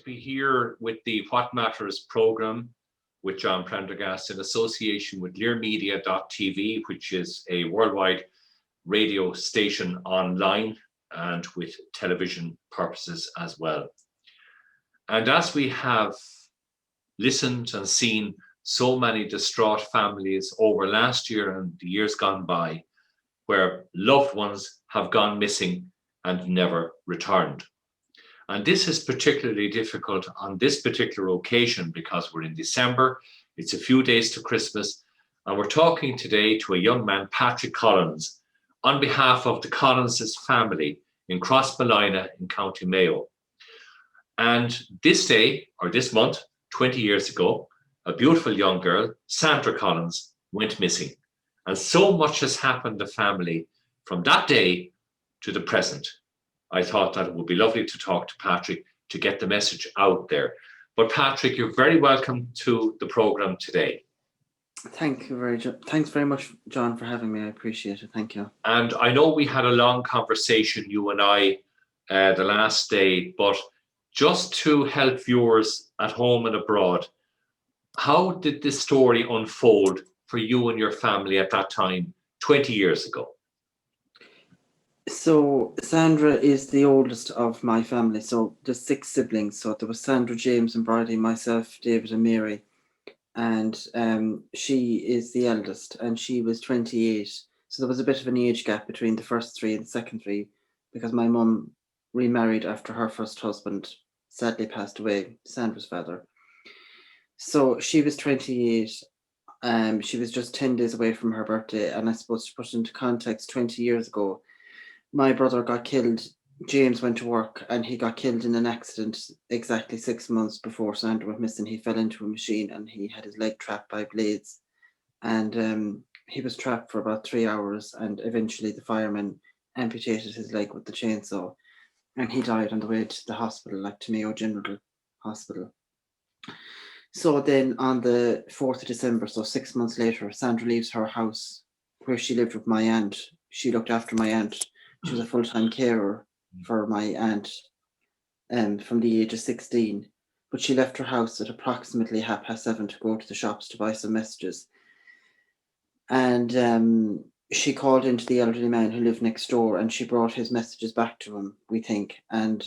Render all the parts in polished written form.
to be here with the What Matters program with John Prendergast in association with LiRmedia.tv, which is a worldwide radio station online and with television purposes as well. And as we have listened and seen so many distraught families over last year and the years gone by, where loved ones have gone missing and never returned. And this is particularly difficult on this particular occasion because we're in December, it's a few days to Christmas, and we're talking today to a young man, Patrick Collins, on behalf of the Collins' family in Crossmolina in County Mayo. And this day, or this month, 20 years ago, a beautiful young girl, Sandra Collins, went missing. And so much has happened to the family from that day to the present. I thought that it would be lovely to talk to Patrick to get the message out there. But Patrick, you're very welcome to the program today. Thanks very much, John, for having me. I appreciate it. Thank you. And I know we had a long conversation, you and I, the last day, but just to help viewers at home and abroad, how did this story unfold for you and your family at that time, 20 years ago? So Sandra is the oldest of my family. So there's 6 siblings. So there was Sandra, James and Bridie, myself, David and Mary. And she is the eldest and she was 28. So there was a bit of an age gap between the first 3 and the second 3 because my mum remarried after her first husband sadly passed away, Sandra's father. So she was 28. She was just 10 days away from her birthday. And I suppose to put it into context, 20 years ago, my brother got killed. James went to work and he got killed in an accident exactly 6 months before Sandra went missing. He fell into a machine and he had his leg trapped by blades. And he was trapped for about 3 hours and eventually the firemen amputated his leg with the chainsaw. And he died on the way to the hospital, like to Mayo General Hospital. So then on the 4th of December, so 6 months later, Sandra leaves her house where she lived with my aunt. She looked after my aunt. She was a full-time carer for my aunt from the age of 16. But she left her house at approximately 7:30 to go to the shops to buy some messages. And she called into the elderly man who lived next door and she brought his messages back to him, we think. And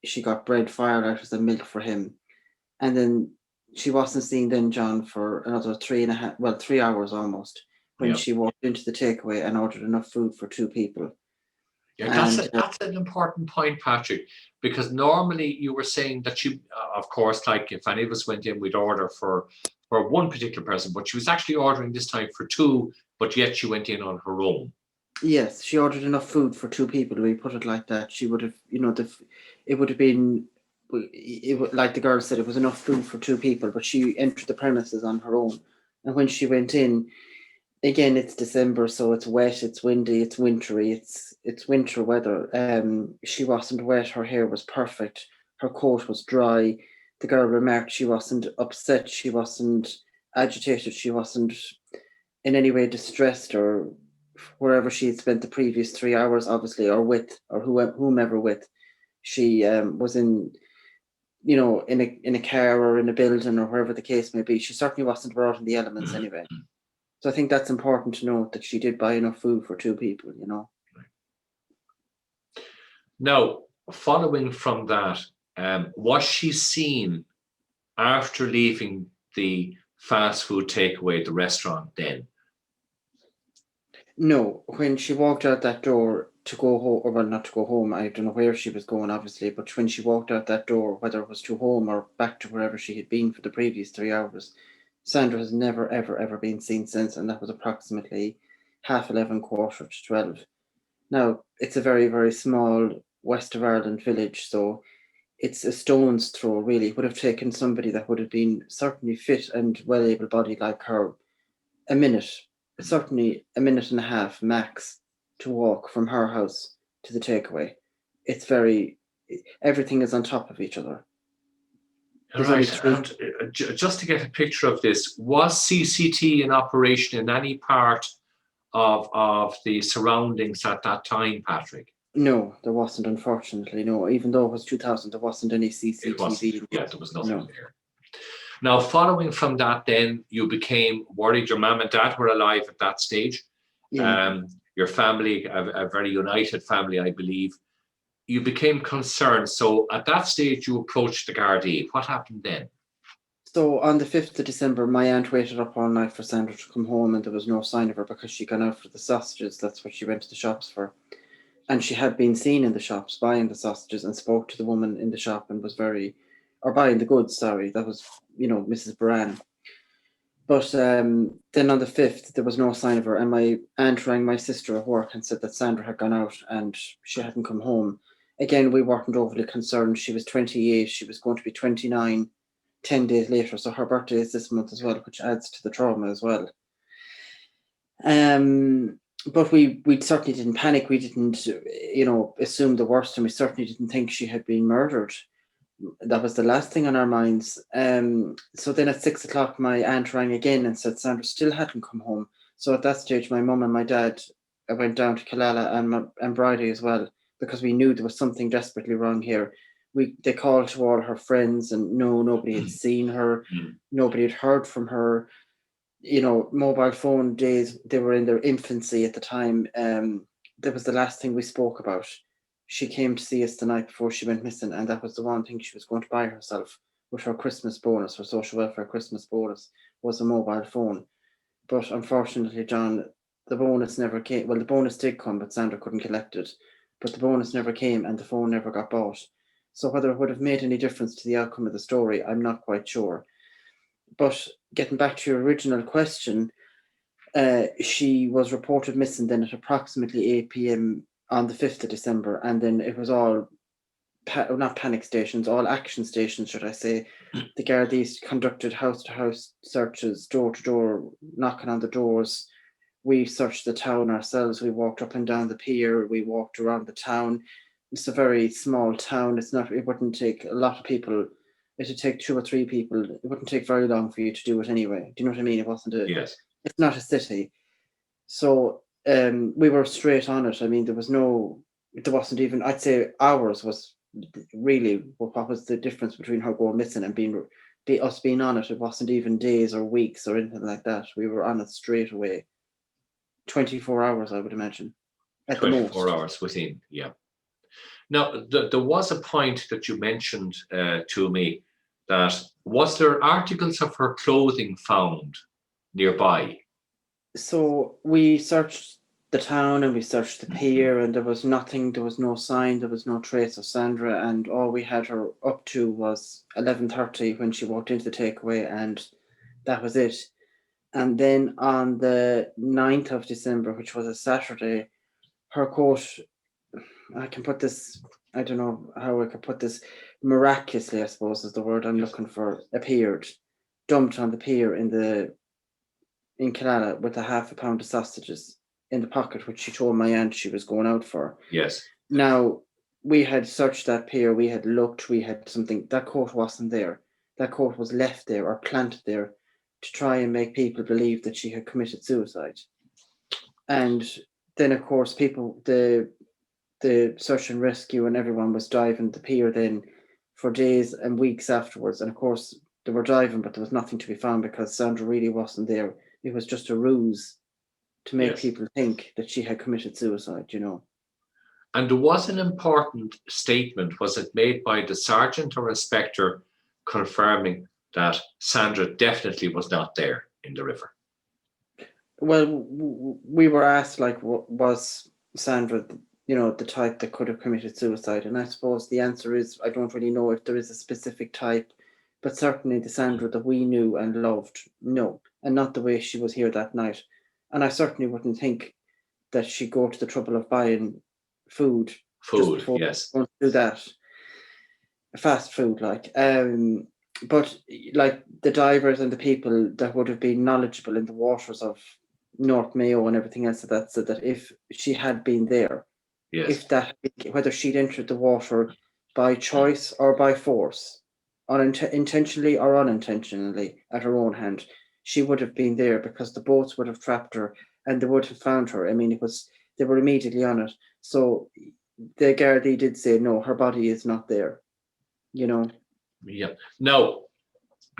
she got bread, firelights and milk for him. And then she wasn't seen then, John, for another 3 hours almost, when she walked into the takeaway and ordered enough food for 2 people. Yeah, that's an important point, Patrick, because normally you were saying that she, of course, like if any of us went in, we'd order for one particular person, but she was actually ordering this time for 2, but yet she went in on her own. Yes, she ordered enough food for 2 people. We put it like that. She would have, it would have been, like the girl said, it was enough food for 2 people, but she entered the premises on her own. And when she went in, again, it's December, so it's wet, it's windy, it's wintry, it's winter weather. She wasn't wet, her hair was perfect, her coat was dry. The girl remarked she wasn't upset, she wasn't agitated, she wasn't in any way distressed or wherever she had spent the previous 3 hours, obviously, or with, or whomever with. She was in a car or in a building or wherever the case may be. She certainly wasn't out in the elements anyway. So I think that's important to note, that she did buy enough food for 2 people, Now, following from that, was she seen after leaving the fast food takeaway, the restaurant then? No, when she walked out that door to go home, or well, not to go home, I don't know where she was going, obviously, but when she walked out that door, whether it was to home or back to wherever she had been for the previous 3 hours, Sandra has never, ever, ever been seen since, and that was approximately 11:30, 12:15. Now, it's a very, very small West of Ireland village, so it's a stone's throw, really. It would have taken somebody that would have been certainly fit and well able-bodied like her a minute, certainly a minute and a half max, to walk from her house to the takeaway. Everything is on top of each other. Right, and just to get a picture of this, was CCT in operation in any part of the surroundings at that time, Patrick? No, there wasn't, unfortunately. No, even though it was 2000, there wasn't any It wasn't. CCTV. Yeah, there was nothing No. there. Now, following from that, then you became worried. Your mum and dad were alive at that stage. Yeah. Your family, a very united family, I believe. You became concerned. So at that stage, you approached the Gardaí. What happened then? So on the 5th of December, my aunt waited up all night for Sandra to come home, and there was no sign of her because she'd gone out for the sausages. That's what she went to the shops for. And she had been seen in the shops buying the sausages and spoke to the woman in the shop and was or buying the goods, sorry. That was, Mrs. Baran. But then on the 5th, there was no sign of her. And my aunt rang my sister at work and said that Sandra had gone out and she hadn't come home. Again, we weren't overly concerned. She was 28. She was going to be 29 10 days later. So her birthday is this month as well, which adds to the trauma as well. But we certainly didn't panic. We didn't, assume the worst, and we certainly didn't think she had been murdered. That was the last thing on our minds. So then at 6 o'clock, my aunt rang again and said Sandra still hadn't come home. So at that stage, my mum and my dad went down to Killala and Bridie as well, because we knew there was something desperately wrong here. They called to all her friends, and nobody had seen her. Nobody had heard from her. Mobile phone days, they were in their infancy at the time. That was the last thing we spoke about. She came to see us the night before she went missing, and that was the one thing she was going to buy herself with her Christmas bonus, her social welfare Christmas bonus, was a mobile phone. But unfortunately, John, the bonus never came. Well, the bonus did come, but Sandra couldn't collect it. But the bonus never came, and the phone never got bought. So whether it would have made any difference to the outcome of the story, I'm not quite sure. But getting back to your original question, she was reported missing then at approximately 8 p.m. on the 5th of December, and then it was all, not panic stations, all action stations, should I say. The Gardaí conducted house-to-house searches, door-to-door, knocking on the doors. We searched the town ourselves. We walked up and down the pier. We walked around the town. It's a very small town. It wouldn't take a lot of people. It'd take 2 or 3 people. It wouldn't take very long for you to do it anyway. Do you know what I mean? It wasn't Yes. It's not a city. So we were straight on it. I mean, there wasn't even, I'd say ours was really what was the difference between her going missing and us being on it. It wasn't even days or weeks or anything like that. We were on it straight away. 24 hours, I would imagine, at the 24 most. hours within, yeah. Now, there was a point that you mentioned to me, that was there articles of her clothing found nearby? So we searched the town and we searched the pier, and there was nothing. There was no sign. There was no trace of Sandra, and all we had her up to was 11:30 when she walked into the takeaway, and that was it. And then on the 9th of December, which was a Saturday, her coat, I can put this, I don't know how I could put this, miraculously, I suppose is the word I'm looking for, appeared, dumped on the pier in Killala with a half a pound of sausages in the pocket, which she told my aunt she was going out for. Yes. Now, we had searched that pier, we had looked, we had something, that coat wasn't there. That coat was left there or planted there to try and make people believe that she had committed suicide. And then, of course, the search and rescue and everyone was diving the pier then for days and weeks afterwards. And of course, they were diving, but there was nothing to be found because Sandra really wasn't there. It was just a ruse to make people think that she had committed suicide, And there was an important statement. Was it made by the sergeant or inspector confirming that Sandra definitely was not there in the river? Well, we were asked, was Sandra, the type that could have committed suicide? And I suppose the answer is, I don't really know if there is a specific type, but certainly the Sandra that we knew and loved, no, and not the way she was here that night. And I certainly wouldn't think that she'd go to the trouble of buying food just before Yes. going to do that. Fast food, but like the divers and the people that would have been knowledgeable in the waters of North Mayo and everything else of that, said that if she had been there, Yes. whether she'd entered the water by choice or by force, intentionally or unintentionally at her own hand, she would have been there because the boats would have trapped her and they would have found her. I mean, they were immediately on it. So the Gardaí did say, no, her body is not there, you know. Yeah. Now,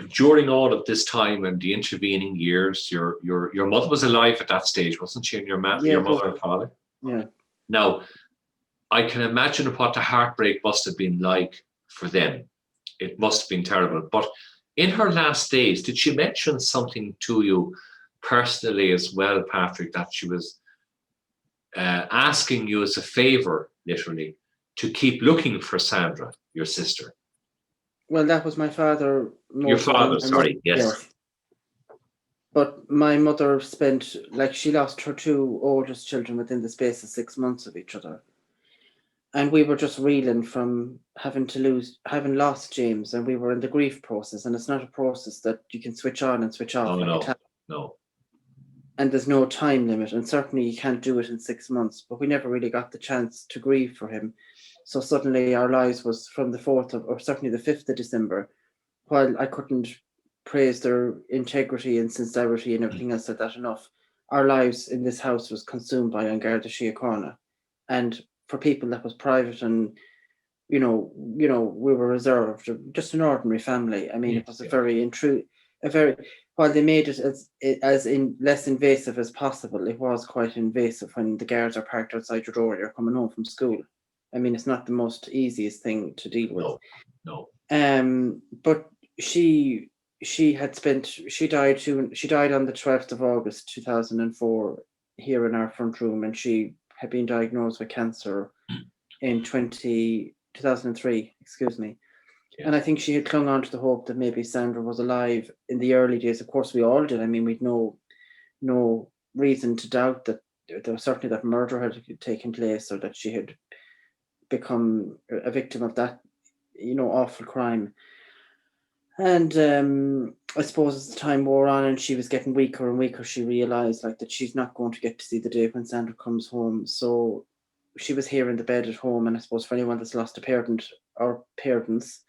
during all of this time and the intervening years, your mother was alive at that stage, wasn't she? And your Yeah, your mother and father. yeah. Now, I can imagine what the heartbreak must have been like for them. It must have been terrible. But in her last days, did she mention something to you personally as well, Patrick, that she was asking you as a favor, literally, to keep looking for Sandra, your sister? Well, that was my father Your mostly, but father, sorry, yes. yes. But my mother spent, like, she lost her two oldest children within the space of 6 months of each other. And we were just reeling from having lost James, and we were in the grief process. And it's not a process that you can switch on and switch off Oh, like a no, tap. no. And there's no time limit, and certainly you can't do it in 6 months. But we never really got the chance to grieve for him. So suddenly our lives was from the 4th of, or certainly the 5th of December, while I couldn't praise their integrity and sincerity and everything else like that enough, our lives in this house was consumed by An Garda Síochána. And for people that was private, and you know, we were reserved, just an ordinary family. I mean, it was a very while they made it as in less invasive as possible, it was quite invasive when the guards are parked outside your door, you're coming home from school. I mean, it's not the most easiest thing to deal with. No. But she died on the 12th of August 2004 here in our front room, and she had been diagnosed with cancer in 2003, excuse me. Yes. And I think she had clung on to the hope that maybe Sandra was alive in the early days. Of course, we all did. I mean, we'd no reason to doubt that there was certainly that murder had taken place, or that she had become a victim of that, awful crime. And I suppose as the time wore on and she was getting weaker and weaker, she realised that she's not going to get to see the day when Sandra comes home. So she was here in the bed at home, and I suppose for anyone that's lost a parent or parents,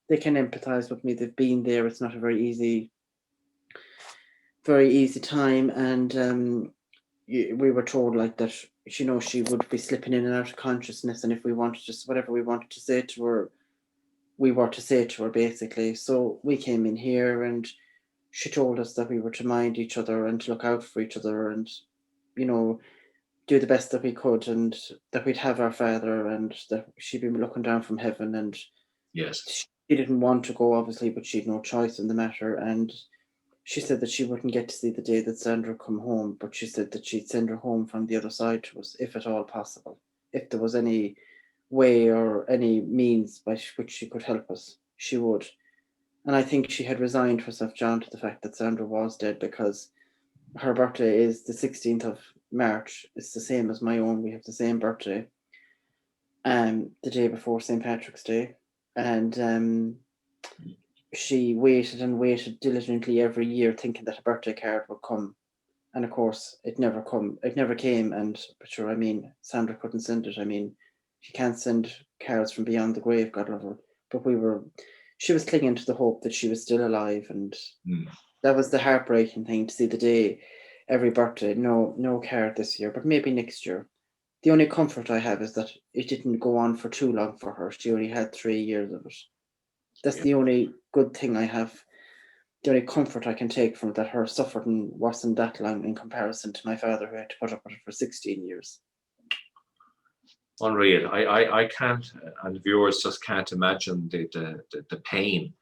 they can empathise with me. They've been there. It's not a very easy time, and we were told that she would be slipping in and out of consciousness, and if we wanted whatever we wanted to say to her, we were to say to her, basically. So we came in here, and she told us that we were to mind each other and to look out for each other, and do the best that we could, and that we'd have our father, and that she'd be looking down from heaven. And yes, she didn't want to go, obviously, but she'd no choice in the matter. And she said that she wouldn't get to see the day that Sandra come home, but she said that she'd send her home from the other side to us, if at all possible. If there was any way or any means by which she could help us, she would. And I think she had resigned herself, John, to the fact that Sandra was dead, because her birthday is the 16th of March. It's the same as my own. We have the same birthday. The day before St. Patrick's Day. And she waited and waited diligently every year, thinking that a birthday card would come. And of course, it never came. And but sure, I mean, Sandra couldn't send it. I mean, she can't send cards from beyond the grave, God love her. But she was clinging to the hope that she was still alive. And that was the heartbreaking thing, to see the day, every birthday, no card this year, but maybe next year. The only comfort I have is that it didn't go on for too long for her. She only had 3 years of it. That's the only good thing I have. The only comfort I can take from it, that her suffering wasn't that long in comparison to my father, who had to put up with it for 16 years. Unreal. I can't, and viewers just can't imagine the pain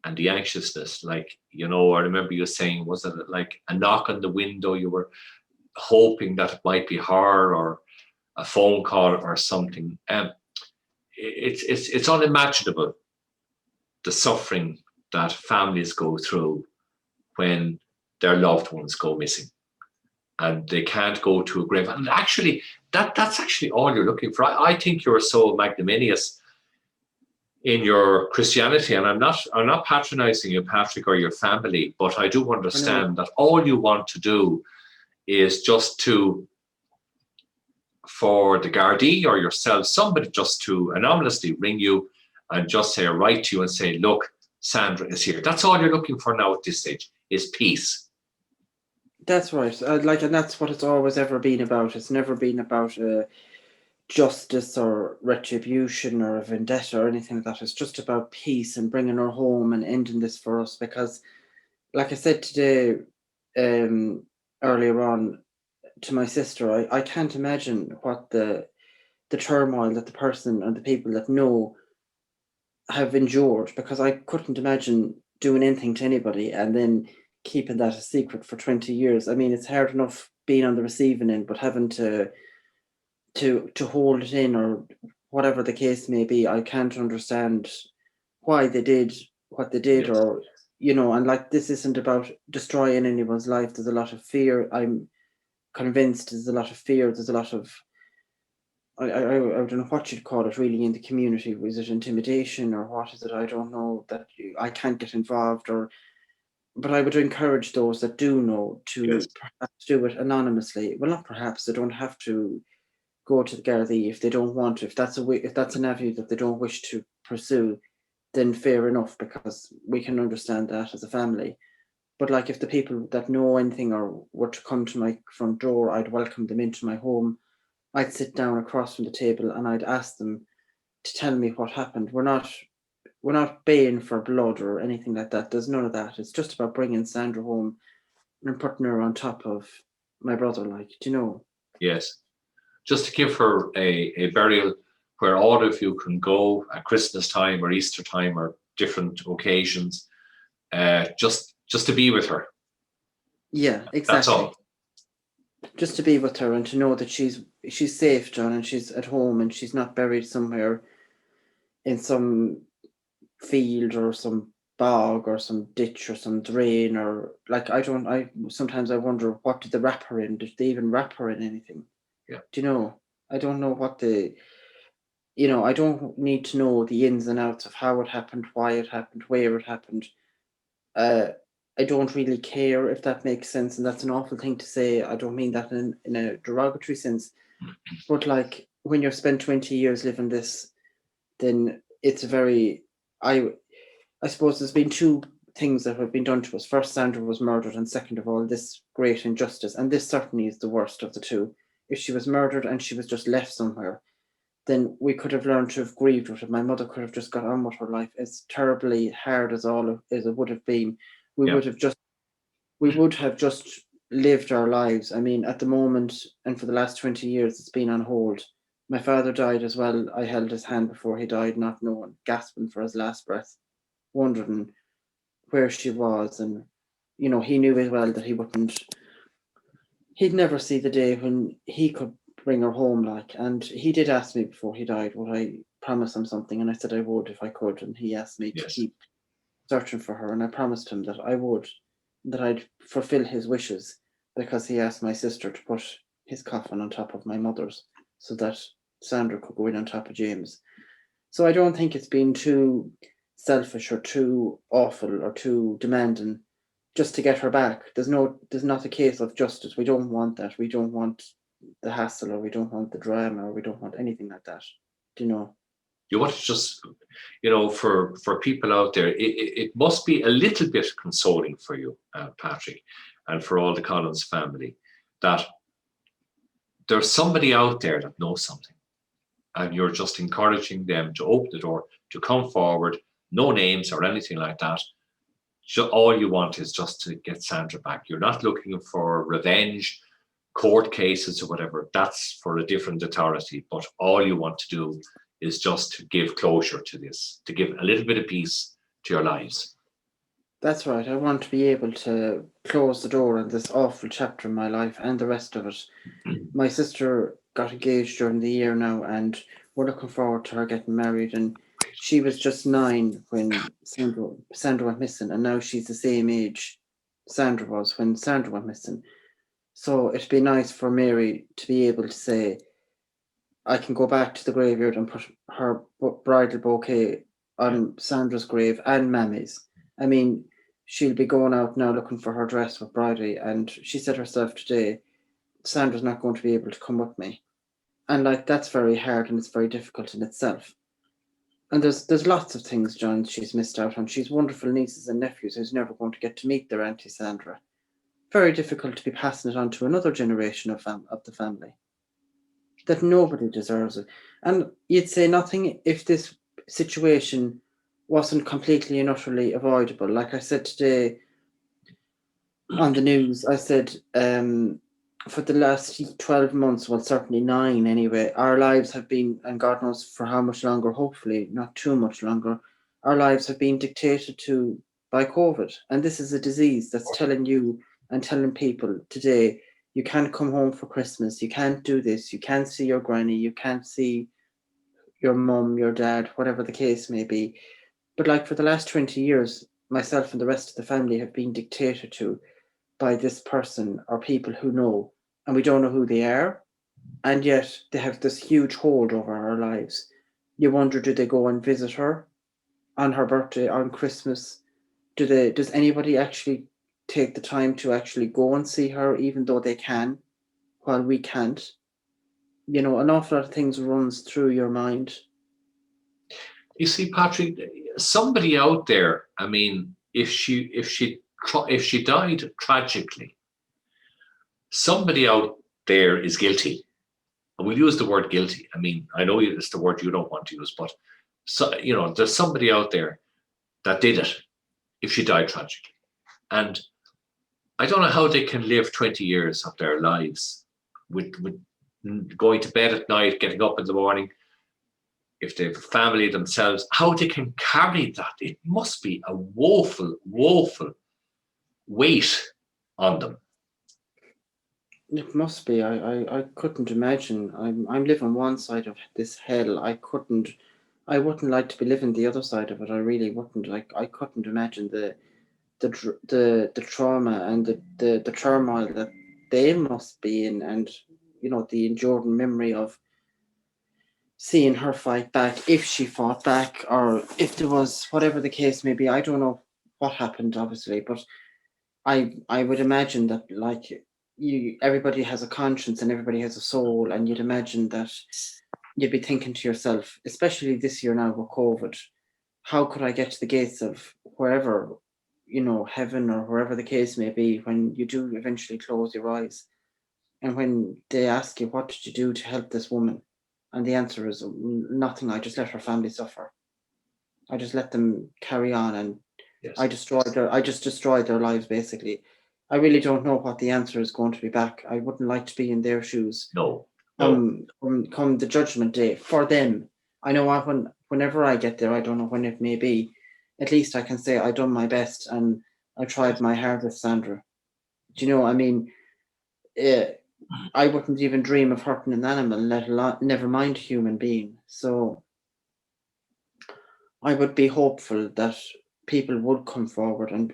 and the anxiousness. I remember you saying, was it like a knock on the window? You were hoping that it might be her, or a phone call or something. It's unimaginable, the suffering that families go through when their loved ones go missing and they can't go to a grave. And actually, that's actually all you're looking for. I think you're so magnanimous in your Christianity, and I'm not patronizing you, Patrick, or your family, but I do understand that all you want to do is just for the Gardaí or yourself, somebody just to anonymously ring you and just say, write to you and say, look, Sandra is here. That's all you're looking for now at this stage, is peace. That's right. And that's what it's always ever been about. It's never been about justice or retribution or a vendetta or anything like that. It's just about peace and bringing her home and ending this for us. Because, like I said today, earlier on to my sister, I can't imagine what the turmoil that the person and the people that know have endured, because I couldn't imagine doing anything to anybody and then keeping that a secret for 20 years. I mean, it's hard enough being on the receiving end, but having to hold it in, or whatever the case may be. I can't understand why they did what they did, Yes. or and like, this isn't about destroying anyone's life. There's a lot of fear. I'm convinced there's a lot of fear. There's a lot of, I don't know what you'd call it really in the community. Was it intimidation or what is it? I don't know, that I can't get involved, or but I would encourage those that do know Yes. to perhaps do it anonymously. Well, not perhaps, they don't have to go to the Gardaí if they don't want to. If that's if that's an avenue that they don't wish to pursue, then fair enough, because we can understand that as a family. But like, if the people that know anything or were to come to my front door, I'd welcome them into my home. I'd sit down across from the table and I'd ask them to tell me what happened. We're not baying for blood or anything like that. There's none of that. It's just about bringing Sandra home and putting her on top of my brother. Like, do you know? Yes. Just to give her a burial where all of you can go at Christmas time or Easter time or different occasions, just to be with her. Yeah, That's exactly. all. Just to be with her and to know that she's safe, John, and she's at home and she's not buried somewhere in some field or some bog or some ditch or some drain, or like, I sometimes I wonder, what did they wrap her in? Did they even wrap her in anything? Yeah. Do you know? I don't know what I don't need to know the ins and outs of how it happened, why it happened, where it happened. Uh, I don't really care, if that makes sense, and that's an awful thing to say. I don't mean that in a derogatory sense, but like, when you've spent 20 years living this, then it's a very, I I suppose there's been two things that have been done to us. First, Sandra was murdered, and second of all, this great injustice. And this certainly is the worst of the two. If she was murdered and she was just left somewhere, then we could have learned to have grieved with it. My mother could have just got on with her life. As terribly hard as as it would have been, we Yeah. would have just we would have just lived our lives. I mean, at the moment, and for the last 20 years, it's been on hold. My father died as well. I held his hand before he died, not knowing, gasping for his last breath, wondering where she was. And he knew as well that he'd never see the day when he could bring her home. Like, and he did ask me before he died, would I promise him something, and I said I would if I could. And he asked me to Yes. keep searching for her, and I promised him that I would, that I'd fulfill his wishes, because he asked my sister to put his coffin on top of my mother's, so that Sandra could go in on top of James. So I don't think it's been too selfish or too awful or too demanding just to get her back. There's not a case of justice. We don't want that. We don't want the hassle, or we don't want the drama, or we don't want anything like that. Do you know? You want to just, for people out there, it must be a little bit consoling for you, Patrick, and for all the Collins family, that there's somebody out there that knows something, and you're just encouraging them to open the door, to come forward. No names or anything like that. All you want is just to get Sandra back. You're not looking for revenge, court cases, or whatever. That's for a different authority. But all you want to do is just to give closure to this, to give a little bit of peace to your lives. That's right. I want to be able to close the door on this awful chapter in my life and the rest of it. My sister got engaged during the year now, and we're looking forward to her getting married. And she was just 9 when Sandra went missing, and now she's the same age Sandra was when Sandra went missing. So it'd be nice for Mary to be able to say, I can go back to the graveyard and put her bridal bouquet on Sandra's grave and Mammy's. I mean, she'll be going out now looking for her dress with Bridie, and she said herself today, Sandra's not going to be able to come with me. And like, that's very hard, and it's very difficult in itself. And there's lots of things, John, she's missed out on. She's wonderful nieces and nephews who's never going to get to meet their Auntie Sandra. Very difficult to be passing it on to another generation of the family. that nobody deserves it. And you'd say nothing if this situation wasn't completely and utterly avoidable. Like I said today on the news, I said for the last 12 months, well, certainly 9 anyway, our lives have been, and God knows for how much longer, hopefully not too much longer, our lives have been dictated to by COVID. And this is a disease that's telling you and telling people today, you can't come home for Christmas, you can't do this, you can't see your granny, you can't see your mum, your dad, whatever the case may be. But like for the last 20 years, myself and the rest of the family have been dictated to by this person or people who know, and we don't know who they are, and yet they have this huge hold over our lives. You wonder, do they go and visit her on her birthday, on Christmas? Does anybody actually take the time to actually go and see her, even though they can, while we can't? You know, an awful lot of things runs through your mind. You see, Patrick, somebody out there, I mean, if she died tragically, somebody out there is guilty. And we'll use the word guilty. I mean, I know it's the word you don't want to use, but there's somebody out there that did it if she died tragically. And I don't know how they can live 20 years of their lives with going to bed at night, getting up in the morning, if they have a family themselves, how they can carry that. It must be a woeful, woeful weight on them. It must be. I couldn't imagine. I'm living one side of this hell. I wouldn't like to be living the other side of it. I really wouldn't. I couldn't imagine the trauma and the turmoil that they must be in, and the enduring memory of seeing her fight back, if she fought back, or if there was whatever the case may be. I don't know what happened, obviously, but I would imagine that, like, everybody has a conscience and everybody has a soul, and you'd imagine that you'd be thinking to yourself, especially this year now with COVID, how could I get to the gates of wherever, heaven or wherever the case may be, when you do eventually close your eyes, and when they ask you, what did you do to help this woman? And the answer is nothing. I just let her family suffer. I just let them carry on, and Yes. I just destroyed their lives, basically. I really don't know what the answer is going to be back. I wouldn't like to be in their shoes. No. Come the judgment day for them. I know whenever I get there, I don't know when it may be, at least I can say I done my best and I tried my hardest, Sandra. Do you know? I mean, I wouldn't even dream of hurting an animal, never mind a human being. So I would be hopeful that people would come forward, and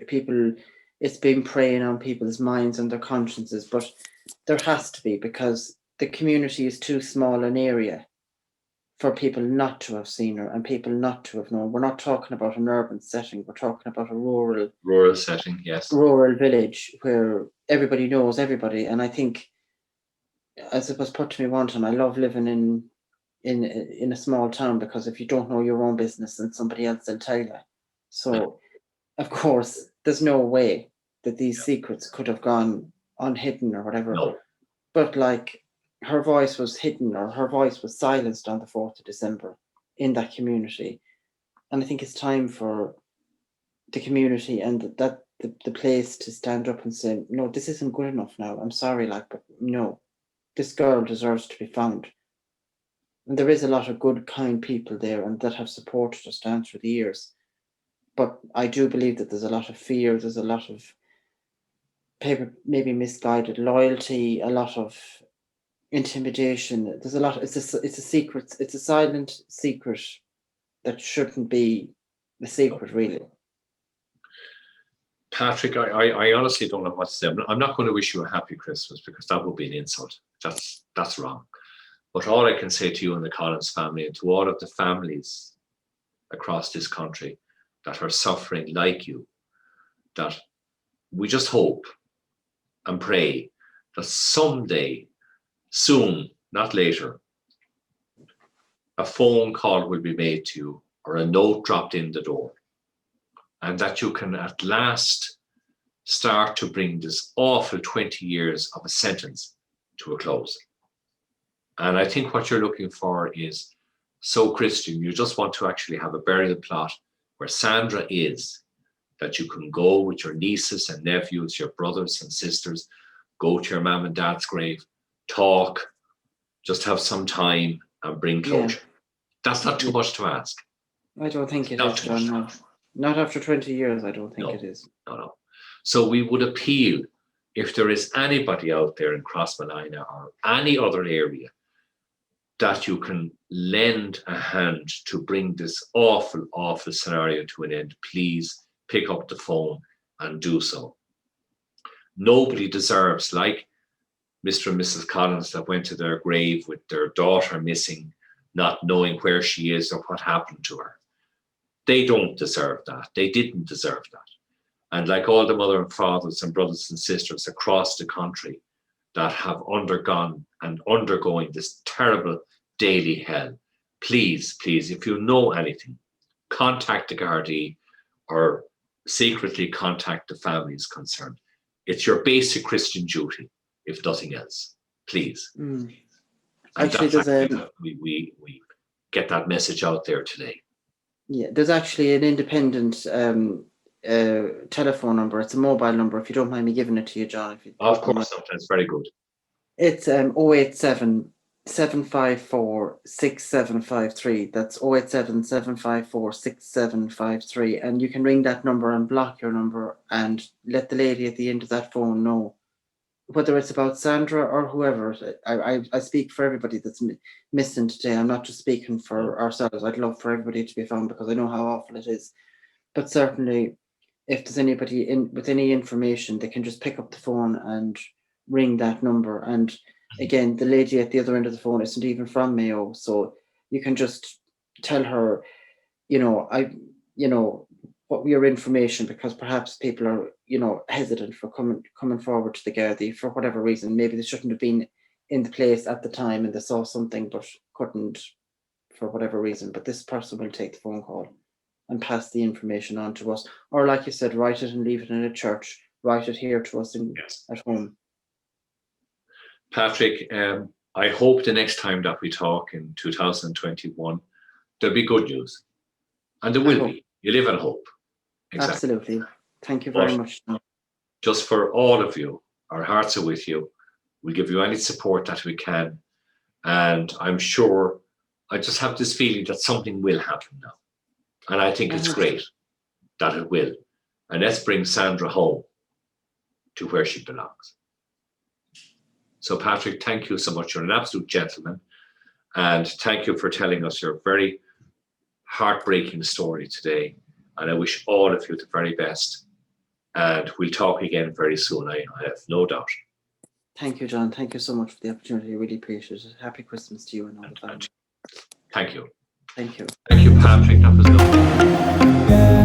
it's been preying on people's minds and their consciences, but there has to be, because the community is too small an area for people not to have seen her and people not to have known. We're not talking about an urban setting, we're talking about a rural setting, yes. Rural village where everybody knows everybody. And I think, as it was put to me one time, I love living in a small town, because if you don't know your own business, then somebody else will tell you. So, of course, there's no way that these secrets could have gone unhidden or whatever. No. But like, her voice was hidden, or her voice was silenced on the 4th of December in that community. And I think it's time for the community and the place to stand up and say, no, this isn't good enough now. I'm sorry, but no, this girl deserves to be found. And there is a lot of good, kind people there, and that have supported us down through the years. But I do believe that there's a lot of fear, there's a lot of maybe misguided loyalty, a lot of intimidation. There's a lot. It's a secret. It's a silent secret that shouldn't be a secret, really. Patrick, I honestly don't know what to say. I'm not going to wish you a happy Christmas, because that would be an insult. That's wrong. But all I can say to you and the Collins family, and to all of the families across this country that are suffering like you, that we just hope and pray that someday, soon, not later, a phone call will be made to you or a note dropped in the door, and that you can at last start to bring this awful 20 years of a sentence to a close. And I think what you're looking for is so Christian. You just want to actually have a burial plot where Sandra is, that you can go with your nieces and nephews, your brothers and sisters, go to your mom and dad's grave, talk, just have some time and bring closure. That's not too much to ask. I don't think it Not is, too much John. to No. ask. Not after 20 years, I don't think No. it is. No. So we would appeal, if there is anybody out there in Crossmalina or any other area, that you can lend a hand to bring this awful, awful scenario to an end. Please pick up the phone and do so. Nobody deserves, like Mr. and Mrs. Collins that went to their grave with their daughter missing, not knowing where she is or what happened to her. They don't deserve that. They didn't deserve that. And like all the mother and fathers and brothers and sisters across the country that have undergone and undergoing this terrible daily hell, please, if you know anything, contact the Gardaí or secretly contact the families concerned. It's your basic Christian duty, if nothing else. Please. Mm. And Actually, that's there's we get that message out there today. Yeah, there's actually an independent telephone number. It's a mobile number. If you don't mind me giving it to you, John. If you Of course, sometimes very good. It's 087 754 6753. That's 087 754 6753. And you can ring that number and block your number and let the lady at the end of that phone know. Whether it's about Sandra or whoever, I speak for everybody that's missing today. I'm not just speaking for ourselves. I'd love for everybody to be found because I know how awful it is. But certainly, if there's anybody with any information, they can just pick up the phone and ring that number. And again, the lady at the other end of the phone isn't even from Mayo, so you can just tell her, what your information, because perhaps people are, hesitant for coming forward to the Gardaí for whatever reason. Maybe they shouldn't have been in the place at the time and they saw something but couldn't for whatever reason. But this person will take the phone call and pass the information on to us. Or like you said, write it and leave it in a church. Write it here to us at home. Patrick, I hope the next time that we talk in 2021, there'll be good news. And there will be. You live in hope. Exactly. Absolutely. Thank you very much. Just for all of you, our hearts are with you. We'll give you any support that we can. And I'm sure, I just have this feeling that something will happen now. And I think it's great that it will. And let's bring Sandra home to where she belongs. So Patrick, thank you so much. You're an absolute gentleman. And thank you for telling us your very heartbreaking story today. And I wish all of you the very best. And we'll talk again very soon, I have no doubt. Thank you, John. Thank you so much for the opportunity. I really appreciate it. Happy Christmas to you and all the family. Thank you. Thank you. Thank you, Patrick. That was lovely.